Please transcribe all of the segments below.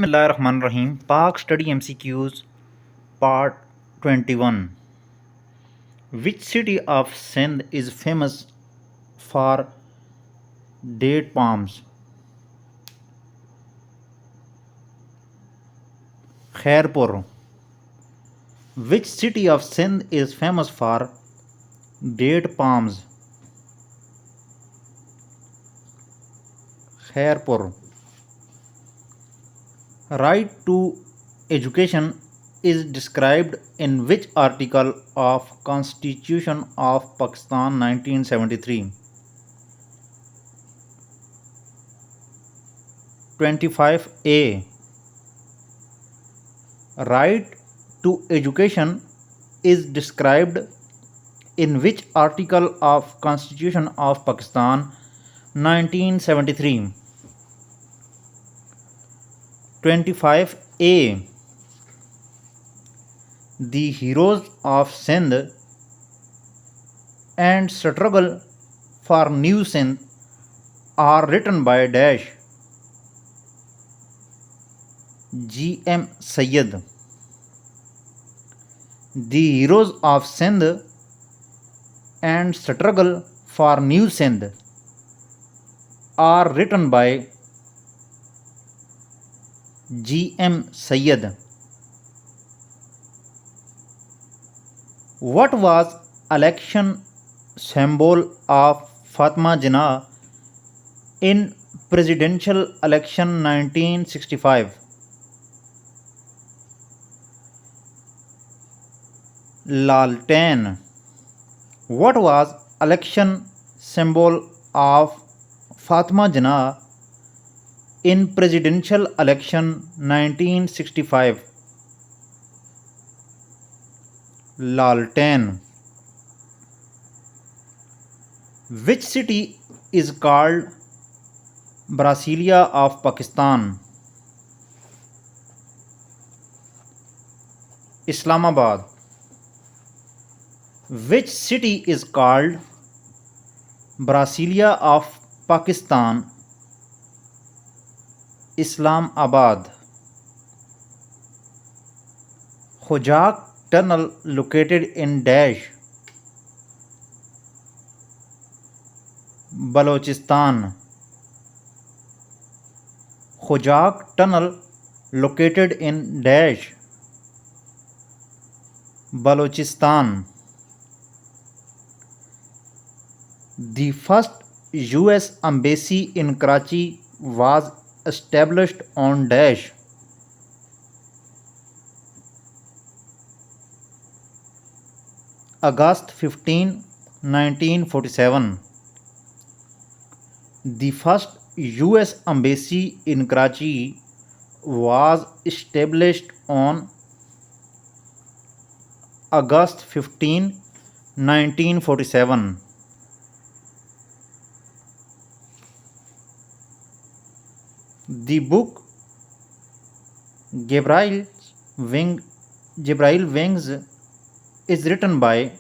Bismillahirrahmanirrahim. Pak Study MCQs Part 21. Which city of Sindh is famous for date palms? Khairpur. Which city of Sindh is famous for date palms? Khairpur. Right to education is described in which article of Constitution of Pakistan 1973? 25A. Right to education is described in which article of Constitution of Pakistan 1973? 25A. The heroes of Sindh and struggle for new Sindh are written by dash G.M. Sayyid. The heroes of Sindh and struggle for new Sindh are written by G.M. Sayyid. What was election symbol of Fatima Jinnah in presidential election 1965? Laltan. What was election symbol of Fatima Jinnah in presidential election 1965? Laltan. Which city is called Brasilia of Pakistan? Islamabad. Which city is called Brasilia of Pakistan? Islamabad. Khojak tunnel located in dash Balochistan. Khojak tunnel located in dash Balochistan. The first US embassy in Karachi was established on dash August 15, 1947. The first US embassy in Karachi was established on August 15, 1947. The book Gabriel Wings is written by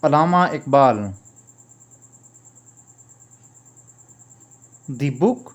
Allama Iqbal. The book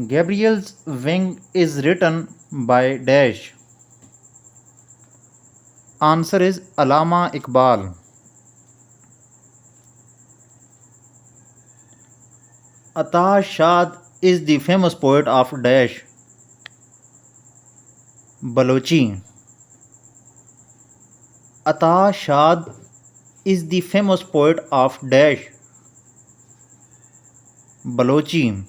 Gabriel's Wing is written by dash. Answer is Allama Iqbal. Ata Shad is the famous poet of dash Balochi. Ata Shad is the famous poet of dash Balochi.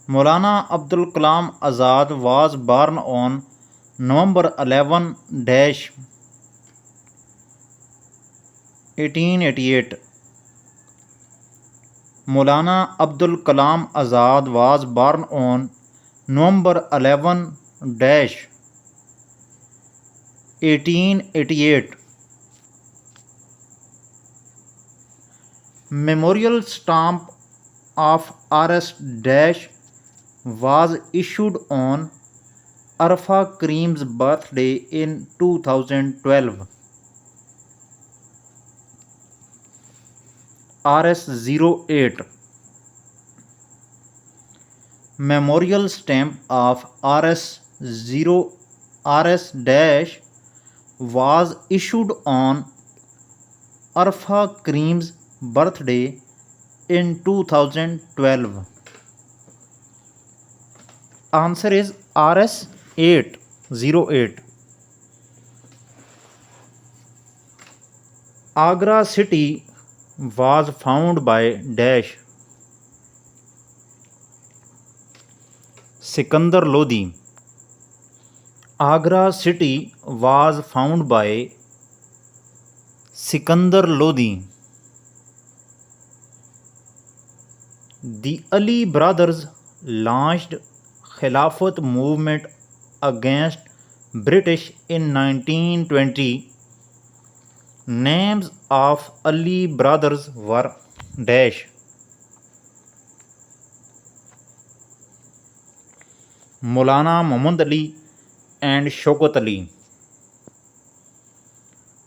Maulana Abdul Kalam Azad was born on November 11 dash 1888. Maulana Abdul Kalam Azad was born on November 11 dash 1888. Memorial stamp of RS dash was issued on Arfa Kareem's birthday in 2012. RS08. Memorial stamp of RS0 RS dash was issued on Arfa Karim's birthday in 2012. Answer is RS808. Agra city was found by dash Sikandar Lodi. Agra city was found by Sikandar Lodi. The Ali brothers launched Khilafat movement against British in 1920. Names of Ali brothers were dash Maulana Muhammad Ali and Shaukat Ali.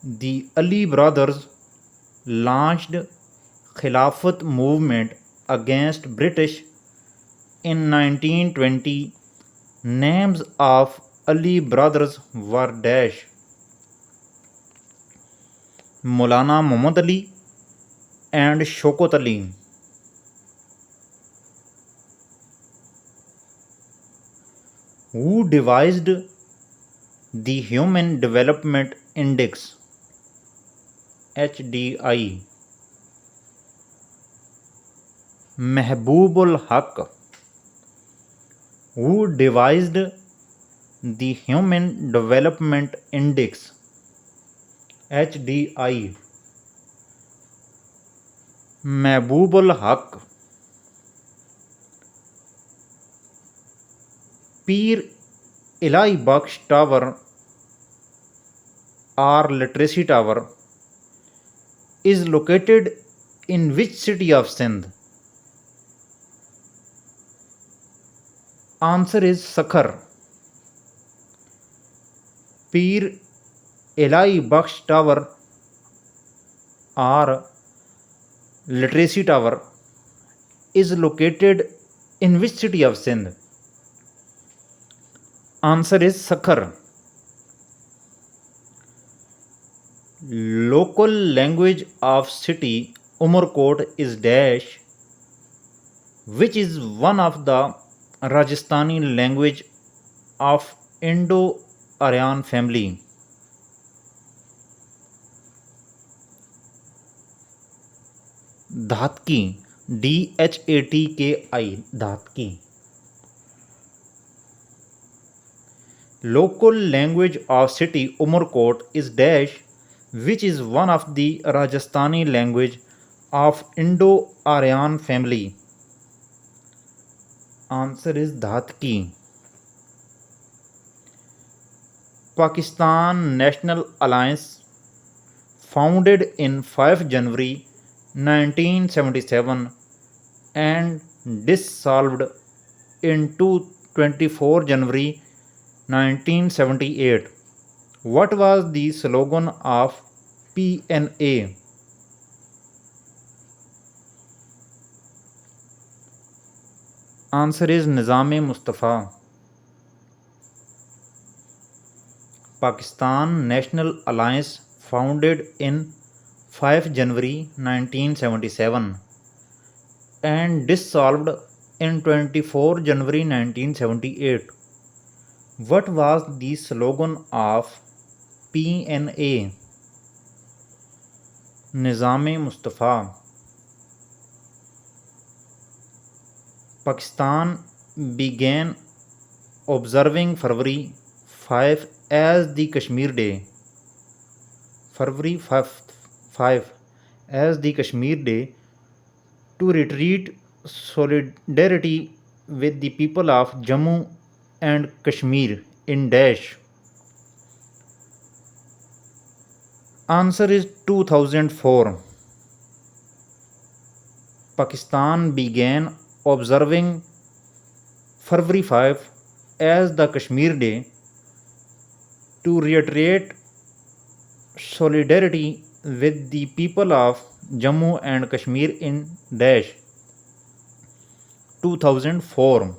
The Ali brothers launched Khilafat movement against British in 1920. Names of Ali brothers were dash Maulana Muhammad Ali and Shaukat Ali. Who devised the Human Development Index HDI? Mehboobul Haq. Who devised the Human Development Index HDI? Mehboobul Haq. Peer Ilahi Baksh Tower or Literacy Tower is located in which city of Sindh? Answer is Sakhar. Peer Ilahi Baksh Tower or Literacy Tower is located in which city of Sindh? Answer is Sakhar. Local language of city Umarkot is dash, which is one of the Rajasthani language of Indo-Aryan family. Dhatki, Dhatki, Dhatki. Local language of city Umarkot is dash, which is one of the Rajasthani language of Indo-Aryan family. Answer is Dhatki. Pakistan National Alliance, founded in 5 January 1977 and dissolved in 24 January 1978. What was the slogan of PNA? Answer is Nizam-e-Mustafa. Pakistan National Alliance, founded in 5 January 1977 and dissolved in 24 January 1978. What was the slogan of PNA? Nizam-e-Mustafa. Pakistan began observing February 5 as the Kashmir Day. February 5 as the Kashmir Day to retreat solidarity with the people of Jammu and Kashmir in dash. Answer is 2004. Pakistan began observing February 5 as the Kashmir Day to reiterate solidarity with the people of Jammu and Kashmir in dash 2004.